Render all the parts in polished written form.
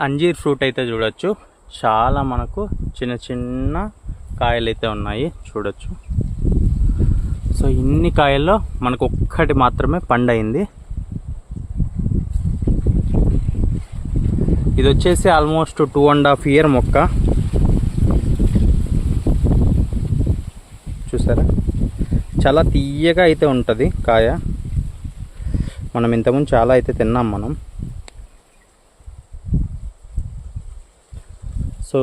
అంజీర్ fruit అయితే చూడొచ్చు, చాలా మనకు చిన్న చిన్న కాయలు అయితే ఉన్నాయి చూడొచ్చు. సో ఇన్ని కాయల్లో మనకు ఒక్కటి మాత్రమే పండయింది. ఇది వచ్చేసి ఆల్మోస్ట్ 2.5 year మొక్క. చూసారా, చాలా తీయగా అయితే ఉంటుంది కాయ. మనం ఇంతకుముందు చాలా అయితే తిన్నాం మనం. సో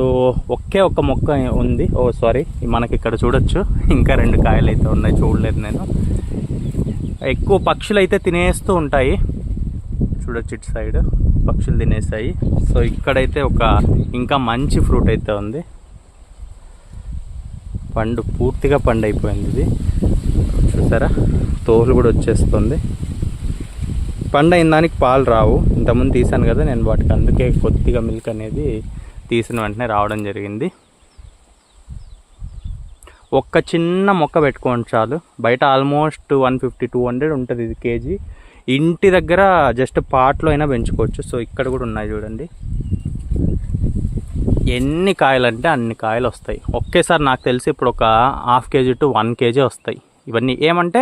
ఒకే ఒక్క మొక్క ఉంది. సారీ, మనకి ఇక్కడ చూడొచ్చు ఇంకా 2 కాయలు అయితే ఉన్నాయి, చూడలేదు నేను. ఎక్కువ పక్షులు అయితే తినేస్తూ ఉంటాయి చూడొచ్చు, ఇటు సైడ్ పక్షులు తినేసాయి. సో ఇక్కడైతే ఇంకా మంచి ఫ్రూట్ అయితే ఉంది. పూర్తిగా పండు అయిపోయింది ఇది. చూసారా, తోలు కూడా వచ్చేస్తుంది. పండు అయిన దానికి పాలు రావు. ఇంతకుముందు తీసాను కదా నేను వాటికి, అందుకే కొద్దిగా మిల్క్ అనేది తీసిన వెంటనే రావడం జరిగింది. ఒక్క చిన్న మొక్క పెట్టుకోండి చాలు. బయట ఆల్మోస్ట్ 150-200 ఉంటుంది ఇది కేజీ. ఇంటి దగ్గర జస్ట్ పాట్లో అయినా పెంచుకోవచ్చు. సో ఇక్కడ కూడా ఉన్నాయి చూడండి, ఎన్ని కాయలు అంటే అన్ని కాయలు వస్తాయి ఒకేసారి. నాకు తెలిసి ఇప్పుడు ఒక 1/2 kg to 1 kg వస్తాయి. ఇవన్నీ ఏమంటే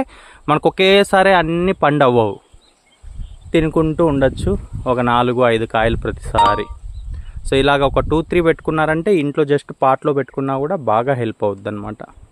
మనకు ఒకేసారి అన్ని పండు అవ్వవు, తినుకుంటూ ఉండొచ్చు ఒక 4-5 కాయలు ప్రతిసారి. సో ఇలాగ ఒక 2-3 పెట్టుకున్నారంటే ఇంట్లో జస్ట్ పాట్లో పెట్టుకున్నా కూడా బాగా హెల్ప్ అవుద్ది అనమాట.